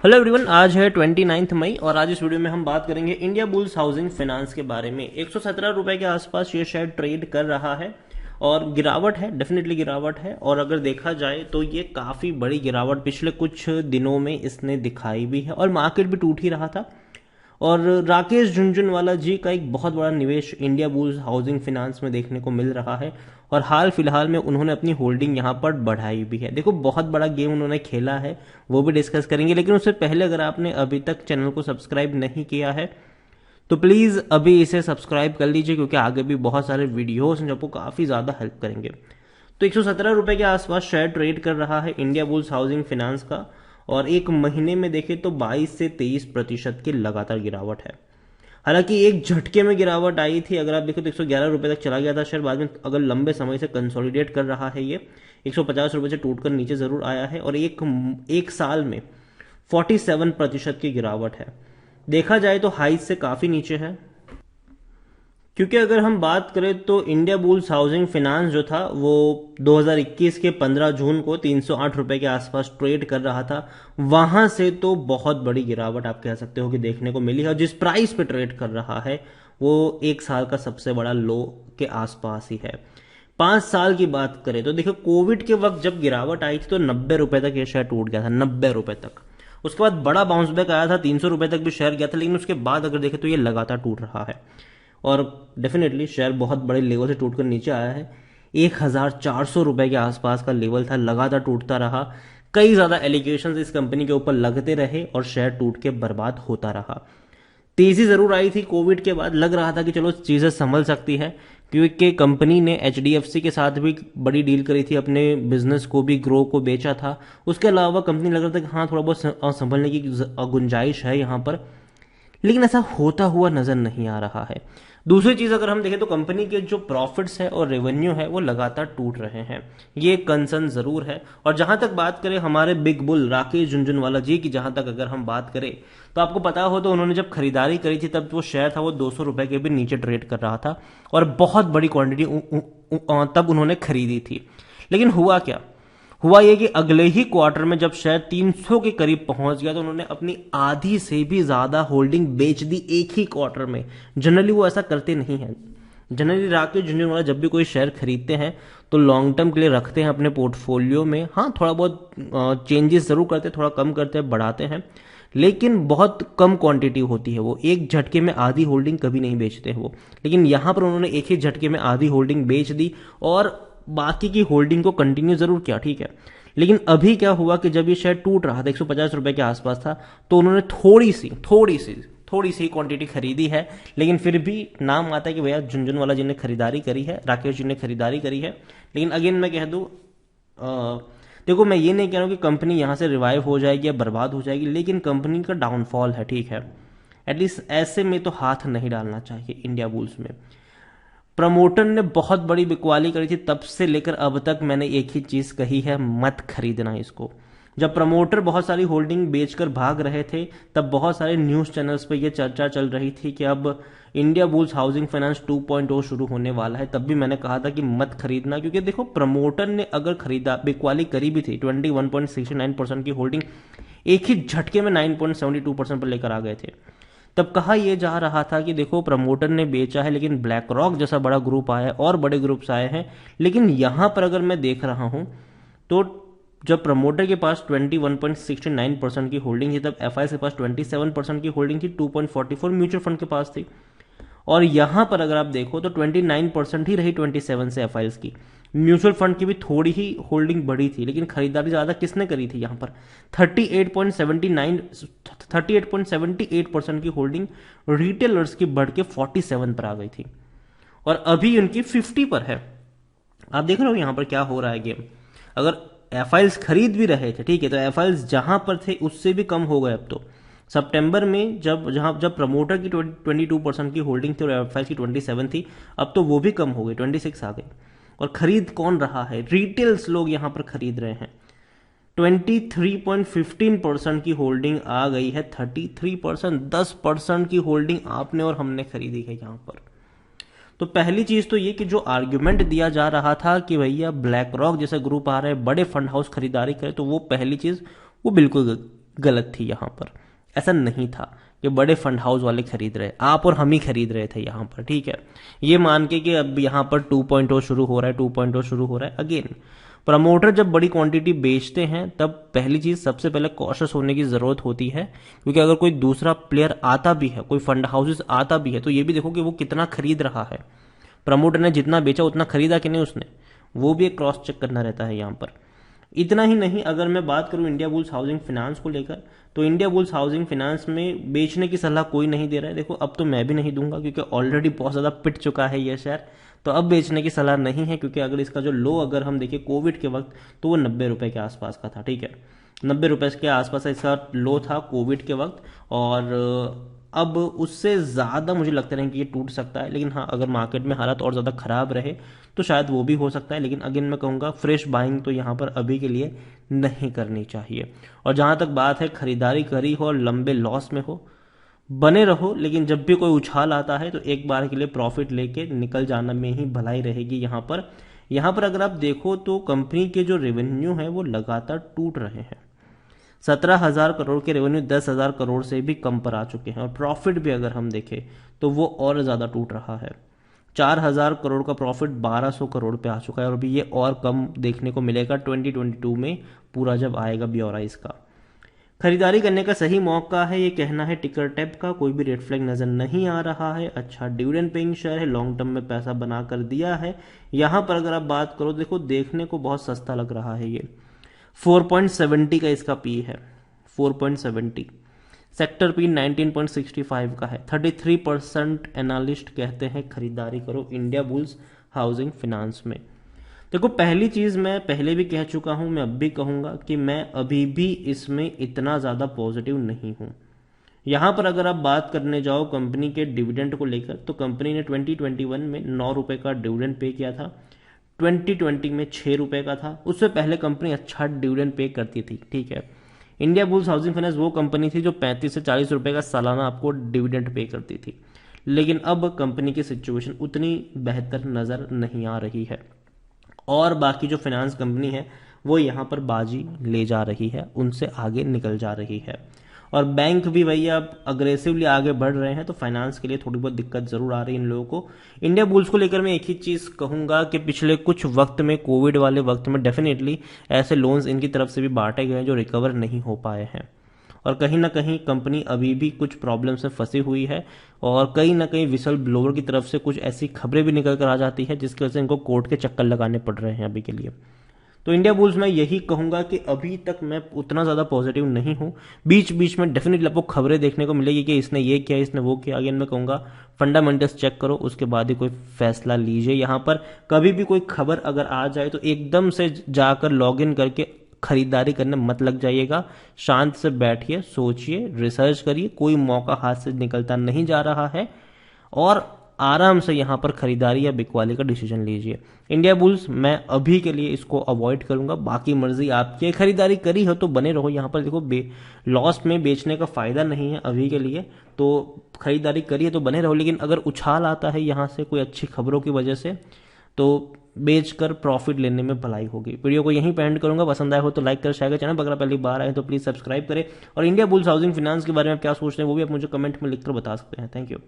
Hello everyone, आज है 29 मई और आज इस वीडियो में हम बात करेंगे इंडिया बुल्स हाउसिंग फाइनेंस के बारे में। 117 रुपए के आसपास ये शेयर ट्रेड कर रहा है और गिरावट है, डेफिनेटली गिरावट है। और अगर देखा जाए तो ये काफ़ी बड़ी गिरावट पिछले कुछ दिनों में इसने दिखाई भी है और मार्केट भी टूट ही रहा था। और राकेश झुनझुनवाला जी का एक बहुत बड़ा निवेश इंडिया बुल्स हाउसिंग फाइनेंस में देखने को मिल रहा है और हाल फिलहाल में उन्होंने अपनी होल्डिंग यहाँ पर बढ़ाई भी है। देखो, बहुत बड़ा गेम उन्होंने खेला है, वो भी डिस्कस करेंगे। लेकिन उससे पहले अगर आपने अभी तक चैनल को सब्सक्राइब नहीं किया है तो प्लीज़ अभी इसे सब्सक्राइब कर लीजिए, क्योंकि आगे भी बहुत सारे वीडियोस हैं जो आपको काफ़ी ज़्यादा हेल्प करेंगे। तो 117 रुपए के आसपास शेयर ट्रेड कर रहा है इंडिया बुल्स हाउसिंग फाइनेंस का और एक महीने में देखें तो 22 से 23% की लगातार गिरावट है। हालांकि एक झटके में गिरावट आई थी, अगर आप देखो तो 111 रुपए तक चला गया था शेयर। बाद में अगर लंबे समय से कंसोलिडेट कर रहा है, ये 150 रुपए से टूटकर नीचे जरूर आया है और एक साल में 47% की गिरावट है। देखा जाए तो हाइट से काफी नीचे है, क्योंकि अगर हम बात करें तो इंडिया बुल्स हाउसिंग फाइनेंस जो था वो 2021 के 15 जून को 308 रुपए के आसपास ट्रेड कर रहा था। वहां से तो बहुत बड़ी गिरावट आप कह सकते हो कि देखने को मिली है और जिस प्राइस पे ट्रेड कर रहा है वो एक साल का सबसे बड़ा लो के आसपास ही है। 5 साल की बात करें तो देखो, कोविड के वक्त जब गिरावट आई थी तो 90 रुपए तक ये शेयर टूट गया था, 90 रुपए तक। उसके बाद बड़ा बाउंस बैक आया था, 300 रुपए तक भी शेयर गया था, लेकिन उसके बाद अगर देखें तो ये लगातार टूट रहा है और डेफिनेटली शेयर बहुत बड़े लेवल से टूटकर नीचे आया है। 1,400 रुपए के आसपास का लेवल था, लगातार टूटता रहा। कई ज्यादा एलिगेशन इस कंपनी के ऊपर लगते रहे और शेयर टूट के बर्बाद होता रहा। तेजी जरूर आई थी कोविड के बाद, लग रहा था कि चलो चीजें संभल सकती है, क्योंकि कंपनी ने HDFC के साथ भी बड़ी डील करी थी, अपने बिजनेस को भी, ग्रो को बेचा था। उसके अलावा कंपनी लग रहा था कि हाँ, थोड़ा बहुत संभलने की गुंजाइश है यहाँ पर, लेकिन ऐसा होता हुआ नजर नहीं आ रहा है। दूसरी चीज अगर हम देखें तो कंपनी के जो प्रॉफिट्स है और रेवेन्यू है वो लगातार टूट रहे हैं, ये एक कंसर्न जरूर है। और जहां तक बात करें हमारे बिग बुल राकेश झुनझुनवाला जी की, जहां तक अगर हम बात करें तो आपको पता हो तो उन्होंने जब खरीदारी करी थी तब वो शेयर था वो 200 रुपए के भी नीचे ट्रेड कर रहा था और बहुत बड़ी क्वांटिटी तब उन्होंने खरीदी थी। लेकिन हुआ क्या, हुआ ये कि अगले ही क्वार्टर में जब शेयर 300 के करीब पहुंच गया तो उन्होंने अपनी आधी से भी ज्यादा होल्डिंग बेच दी एक ही क्वार्टर में। जनरली वो ऐसा करते नहीं है। जनरली राकेश झुनझुनवाला जब भी कोई शेयर खरीदते हैं तो लॉन्ग टर्म के लिए रखते हैं अपने पोर्टफोलियो में। हाँ, थोड़ा बहुत चेंजेस जरूर करते हैं, थोड़ा कम करते हैं, बढ़ाते हैं, लेकिन बहुत कम क्वांटिटी होती है। वो एक झटके में आधी होल्डिंग कभी नहीं बेचते हैं वो। लेकिन यहां पर उन्होंने एक ही झटके में आधी होल्डिंग बेच दी और बाकी की होल्डिंग को कंटिन्यू जरूर किया, ठीक है। लेकिन अभी क्या हुआ कि जब ये शेयर टूट रहा था, 150 रुपए के आसपास था, तो उन्होंने थोड़ी सी क्वांटिटी खरीदी है। लेकिन फिर भी नाम आता है कि भैया झुनझुनवाला जी ने खरीदारी करी है, राकेश जी ने खरीदारी करी है। लेकिन अगेन मैं कह दूं, देखो, मैं ये नहीं कह रहा हूं कि कंपनी यहां से रिवाइव हो जाएगी या बर्बाद हो जाएगी, लेकिन कंपनी का डाउनफॉल है, ठीक है। एटलीस्ट ऐसे में तो हाथ नहीं डालना चाहिए इंडिया बुल्स में। प्रमोटर ने बहुत बड़ी बिकवाली करी थी, तब से लेकर अब तक मैंने एक ही चीज कही है, मत खरीदना इसको। जब प्रमोटर बहुत सारी होल्डिंग बेचकर भाग रहे थे तब बहुत सारे न्यूज चैनल्स पे ये चर्चा चल रही थी कि अब इंडिया बुल्स हाउसिंग फाइनेंस 2.0 शुरू होने वाला है। तब भी मैंने कहा था कि मत खरीदना, क्योंकि देखो, प्रमोटर ने अगर खरीदा, बिकवाली करी भी थी, 21.69% की होल्डिंग एक ही झटके में 9.72% पर लेकर आ गए थे। तब कहा यह जा रहा था कि देखो, प्रमोटर ने बेचा है, लेकिन ब्लैक रॉक जैसा बड़ा ग्रुप आया है और बड़े ग्रुप्स आए हैं। लेकिन यहां पर अगर मैं देख रहा हूं तो जब प्रमोटर के पास 21.69% की होल्डिंग थी तब FIs के पास 27% की होल्डिंग थी, 2.44 म्यूचुअल फंड के पास थी। और यहां पर अगर आप देखो तो 29% ही रही 27 से FIs की। म्यूचुअल फंड की भी थोड़ी ही होल्डिंग बढ़ी थी, लेकिन खरीदारी ज्यादा किसने करी थी यहां पर? 38.78% की होल्डिंग रिटेलर्स की बढ़ के 47 पर आ गई थी और अभी उनकी 50 पर है। आप देख रहे हो यहां पर क्या हो रहा है गेम। अगर FIs खरीद भी रहे थे, ठीक है, तो FIs जहां पर थे उससे भी कम हो गए अब तो। सितंबर में जब प्रमोटर की 22% की होल्डिंग थी और FIs की 27 थी, अब तो वो भी कम हो गई, 26 आ गई। और खरीद कौन रहा है? रिटेल्स लोग यहां पर खरीद रहे हैं। 23.15% की होल्डिंग आ गई है, 33%, 10% की होल्डिंग आपने और हमने खरीदी है यहां पर। तो पहली चीज तो ये कि जो आर्ग्यूमेंट दिया जा रहा था कि भैया ब्लैक रॉक जैसा ग्रुप आ रहा है, बड़े फंड हाउस खरीदारी करे, तो वो पहली चीज वो बिल्कुल गलत थी यहाँ पर। ऐसा नहीं था कि बड़े फंड हाउस वाले खरीद रहे, आप और हम ही खरीद रहे थे यहाँ पर, ठीक है। ये मान के कि अब यहाँ पर 2.0 शुरू हो रहा है, 2.0 शुरू हो रहा है। अगेन प्रमोटर जब बड़ी क्वांटिटी बेचते हैं तब पहली चीज सबसे पहले कॉशियस होने की जरूरत होती है, क्योंकि अगर कोई दूसरा प्लेयर आता भी है, कोई फंड हाउसेस आता भी है, तो ये भी देखो कि वो कितना खरीद रहा है। प्रमोटर ने जितना बेचा उतना खरीदा कि नहीं उसने, वो भी एक क्रॉस चेक करना रहता है यहाँ पर। इतना ही नहीं, अगर मैं बात करूं इंडिया बुल्स हाउसिंग फाइनेंस को लेकर, तो इंडिया बुल्स हाउसिंग फाइनेंस में बेचने की सलाह कोई नहीं दे रहा है। देखो अब तो मैं भी नहीं दूंगा, क्योंकि ऑलरेडी बहुत ज्यादा पिट चुका है ये शेयर, तो अब बेचने की सलाह नहीं है। क्योंकि अगर इसका जो लो अगर हम देखें कोविड के वक्त, तो वो 90 रुपए के आसपास का था, ठीक है। 90 रुपए के आसपास इसका लो था कोविड के वक्त, और अब उससे ज़्यादा मुझे लगता है कि ये टूट सकता है। लेकिन हाँ, अगर मार्केट में हालत और ज़्यादा खराब रहे तो शायद वो भी हो सकता है। लेकिन अगेन मैं कहूँगा फ्रेश बाइंग तो यहाँ पर अभी के लिए नहीं करनी चाहिए। और जहाँ तक बात है खरीदारी करी हो और लंबे लॉस में हो, बने रहो, लेकिन जब भी कोई उछाल आता है तो एक बार के लिए प्रॉफिट लेके निकल जाना में ही भलाई रहेगी। यहाँ पर अगर आप देखो तो कंपनी के जो रेवेन्यू है वो लगातार टूट रहे हैं। 17,000 करोड़ के रेवेन्यू 10,000 करोड़ से भी कम पर आ चुके हैं, और प्रॉफिट भी अगर हम देखें तो वो और ज़्यादा टूट रहा है। 4,000 करोड़ का प्रॉफिट 1,200 करोड़ पे आ चुका है, और अभी ये और कम देखने को मिलेगा 2022 में पूरा जब आएगा ब्यौरा इसका। खरीदारी करने का सही मौका है, ये कहना है टिकर टैप का। कोई भी रेड फ्लैग नजर नहीं आ रहा है। अच्छा डिविडेंड पेइंग शेयर है, लॉन्ग टर्म में पैसा बना कर दिया है। यहाँ पर अगर आप बात करो, देखो देखने को बहुत सस्ता लग रहा है ये। 4.70 का इसका पी है, 4.70। सेक्टर पी 19.65 का है। 33% एनालिस्ट कहते हैं खरीदारी करो इंडिया बुल्स हाउसिंग फाइनेंस में। देखो पहली चीज मैं पहले भी कह चुका हूं, मैं अब भी कहूंगा कि मैं अभी भी इसमें इतना ज्यादा पॉजिटिव नहीं हूं। यहां पर अगर आप बात करने जाओ कंपनी के डिविडेंड को लेकर, तो कंपनी ने 2021 में 9 रुपए का डिविडेंड पे किया था, 2020 में 6 रुपए का था। उससे पहले कंपनी अच्छा डिविडेंड पे करती थी, ठीक है। इंडिया बुल्स हाउसिंग फाइनेंस वो कंपनी थी जो 35 से 40 रुपए का सालाना आपको डिविडेंड पे करती थी। लेकिन अब कंपनी की सिचुएशन उतनी बेहतर नजर नहीं आ रही है, और बाकी जो फाइनेंस कंपनी है वो यहाँ पर बाजी ले जा रही है, उनसे आगे निकल जा रही है। और बैंक भी भैया अब अग्रेसिवली आगे बढ़ रहे हैं, तो फाइनेंस के लिए थोड़ी बहुत दिक्कत जरूर आ रही है इन लोगों को। इंडिया बुल्स को लेकर मैं एक ही चीज कहूंगा कि पिछले कुछ वक्त में, कोविड वाले वक्त में डेफिनेटली ऐसे लोन्स इनकी तरफ से भी बांटे गए हैं जो रिकवर नहीं हो पाए हैं, और कहीं ना कहीं कंपनी अभी भी कुछ प्रॉब्लम से फंसी हुई है, और कहीं ना कहीं विसल ब्लोअर की तरफ से कुछ ऐसी खबरें भी निकल कर आ जाती है जिसकी वजह से इनको कोर्ट के चक्कर लगाने पड़ रहे हैं अभी के लिए। तो इंडिया बुल्स में यही कहूंगा कि अभी तक मैं उतना ज्यादा पॉजिटिव नहीं हूं। बीच बीच में डेफिनेटली आपको खबरें देखने को मिलेगी कि इसने ये किया, इसने वो किया। अगेन मैं कहूंगा फंडामेंटल्स चेक करो, उसके बाद ही कोई फैसला लीजिए। यहां पर कभी भी कोई खबर अगर आ जाए तो एकदम से जाकर लॉग इन करके खरीदारी करने मत लग जाइएगा। शांत से बैठिए, सोचिए, रिसर्च करिए, कोई मौका हाथ से निकलता नहीं जा रहा है, और आराम से यहां पर खरीदारी या बिकवाली का डिसीजन लीजिए। इंडिया बुल्स मैं अभी के लिए इसको अवॉइड करूंगा, बाकी मर्जी आपकी। खरीदारी करी हो तो बने रहो। यहां पर देखो लॉस में बेचने का फायदा नहीं है अभी के लिए, तो खरीदारी करिए तो बने रहो। लेकिन अगर उछाल आता है यहां से कोई अच्छी खबरों की वजह से, तो बेचकर प्रॉफिट लेने में भलाई होगी। वीडियो को यहीं पे एंड करूंगा। पसंद आया हो तो लाइक कर, शेयर कर, चैनल पर अगर पहली बार आए तो प्लीज सब्सक्राइब करें। और इंडिया बुल्स हाउसिंग फाइनेंस के बारे में क्या सोचते हैं वो भी आप मुझे कमेंट में लिखकर बता सकते हैं। Thank you.